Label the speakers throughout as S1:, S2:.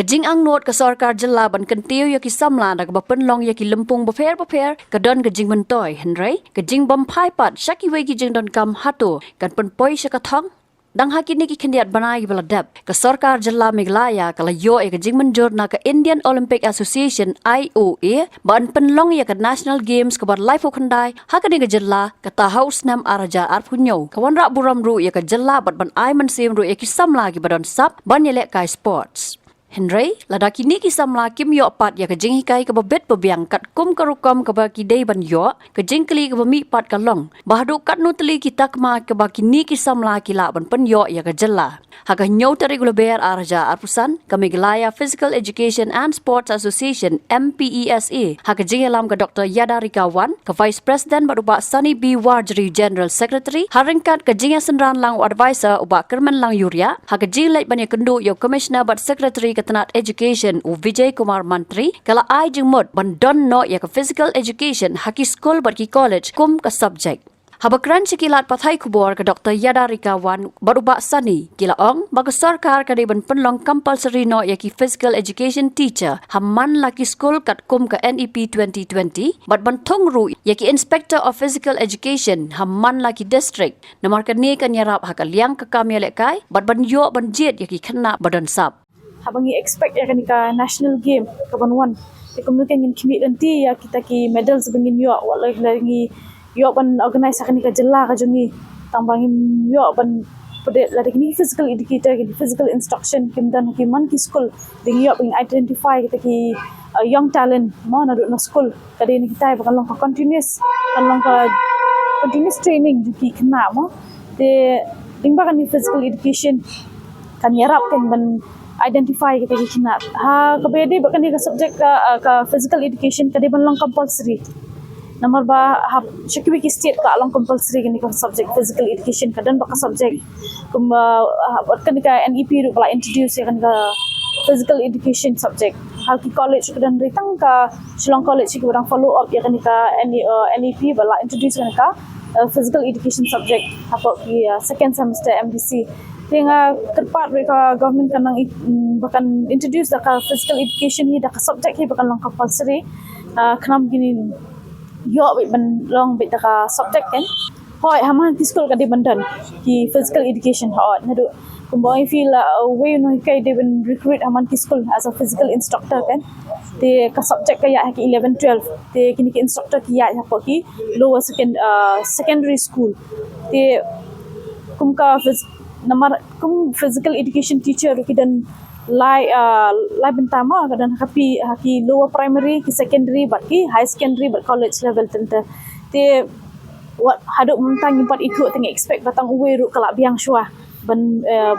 S1: Kajing ang not ke sarkar jela ban kentiu ya ki samla da ba penlong ya ki lempung befer kadon kajing mentoy henry kajing bom phai pat shaki we ki jing don kam hatu kan penpoi syakathong dang hakini ki kendiat banai beladap ke sarkar jela Meghalaya kala yo e kajing menjur na ke Indian Olympic Association IOA ban penlong ya ke National Games ke bar life khandai hakani ke jela ke tahaus nam araja arpunyo kawan rak buram ru ya ke jela bat ban ai mensim ru ya ki samla ki badon sap ban yelek kai sports Henry, ladaki ni kisam la kim yo pat ya kajing hikai ke babet bebiang kat kum karukom ke baki day ban yo, kajing keli ke bami pat kalong. Bahadu Katno teli kita kema ke baki ni kisam la kila ban pen yo ya kajela. Haka nyau tari gulaber arja arpusan ke Meghalaya Physical Education and Sports Association MPESA. Haka jingelam ke Dr. Yada Rikawan, ke Vice President baruba Sunny B. Warjari General Secretary, haringkat ke jinga senran lang advisor uba kerman lang yuria, haka jinglait banyak kendu yo Commissioner bat Secretary Tenat Education u Vijay Kumar Mantri kala ai jengmot bandon no ya ke physical education haki school barki college kum ka subject Haba kran sikilat pathai kubor ke Dr. Yada Rikawan baruba sani kila ong baga sarkar ka ban penlong compulsory no ya ki physical education teacher hamman laki school kat kum ka NEP 2020 bat bantong ru ya ki inspector of physical education hamman laki district namar ka ni kan yarap hakal yang ka kami lekai bat ban yo ban jet ya ki khana badan sap
S2: Habangi expect ya kanika national game kabanwan kemudian yang kimi nanti ya kita ki medal sebengin yo walai lagi yo ban organize kanika jela ka jungi tambangin yo ban pede lagi ni physical educator ki physical instruction kimdan ki man ki school ding yo bing identify kita ki young talent mo na na school kadi ni kita bakal long continuous training ki kena mo de ding bakan ni physical education kan yarap kan ban identify kita kena kabedi bahkan dia subjek ke physical education kadi ban long compulsory nomor ba syakwi ki state ka long compulsory kini ka subjek physical education kadan baka subjek bahkan ka NEP ru kala introduce kan ka physical education subject hal ki college kadan ritang ka Shillong college ki orang follow up ya kan ka NEP bala introduce kan ka physical education subject apa ki second semester MDC Tinga kerpat mereka government kanang bahkan introduce ka physical education ni dah ka subject ni bahkan long compulsory kenam gini yo ban long bit ka subject kan hoi haman ki school ka di bandan ki physical education hot nadu kumbai feel way no kai they been recruit haman ki school as a physical instructor kan te ka subject kaya ki 11 12 te kini ki instructor ki ya apa ki lower secondary school te kum ka Namar kum physical education teacher ki dan lai bentama dan haki lower primary ki secondary but ki high secondary but college level tente te what haduk mentang impat ikut teng expect batang uwe ru kala biang syua ban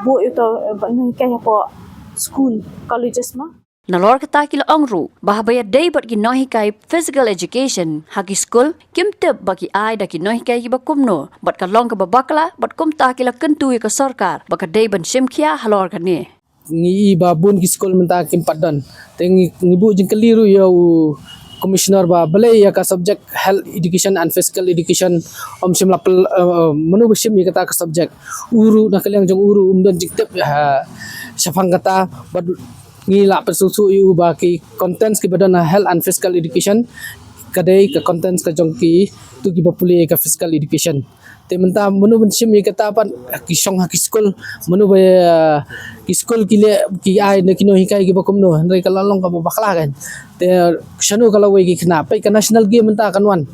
S2: bu itu ban kai apa school colleges ma
S1: Nalor kata kila ongru bahabaya day bat ki nohi kai physical education haki school kimtep baki ai da ki nohi kai ki bakumno bat ka long ka babakla bat kum ta kila kentu ka sarkar baka day ban simkhia halor ka ni
S3: ngi babun ki school menta kim padan tengi ngibu jing keliru yo commissioner ba balai ya ka subject health education and physical education simla menu besim ya kata ka subject uru na kaliang jong uru umdan jiktep syafang kata bad ngila persusu yu baki contents ki badan health and physical education kadai ka contents ka jongki tu ki bapuli ka physical education te menta menu bensim ye kata pan ki song haki school menu ba ki school ki le ki ai ne kino hikai ki bakum no ndai kala long ka bakla kan te shanu kala we ki khna pai ka national game menta kanwan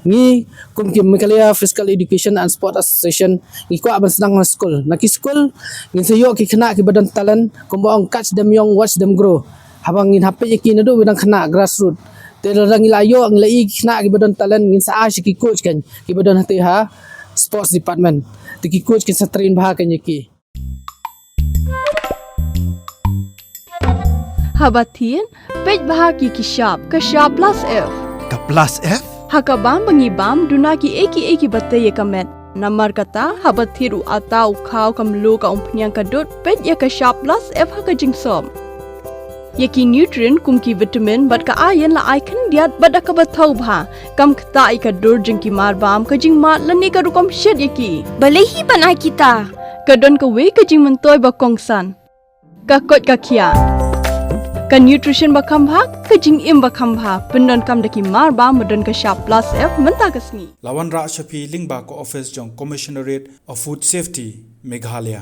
S3: ngi kum ki Meghalaya Physical Education and Sport Association ngi ko aban sedang na school na ki school ngi sayo ki khna ki badan talent kum bang catch them young watch them grow habang ngin hape ki na do bidang khna grassroot te rang ilayo ang lai ki khna ki badan talent ngin sa ki coach kan ki badan hati ha sports department te ki coach ki sa train bah kan ki
S4: Haba thin pej bah ki shop ka shop plus F
S5: ka plus F
S4: Hakabam bangibam dunaki eki batte ye kamet namar kata habat thiru atau khau kamlu ka umpnyang kadut pet ya ka sharp plus f haka jingsom yaki nutrient kumki vitamin bat ka iron la icon diat bat ka bathau bha kam khta ai ka dur jingki mar bam ka jing mat lani ka rukom shed yaki balehi banai kita kadon ka we ka jing mentoy ba kongsan ka kot ka khia ka nutrition bakam bha ka jing im bakam bha pendon kam daki mar ba modon ka sharp plus f menta kasni
S5: Lawan Ra Shafi Lingba ko office jong Commissionerate of Food Safety Meghalaya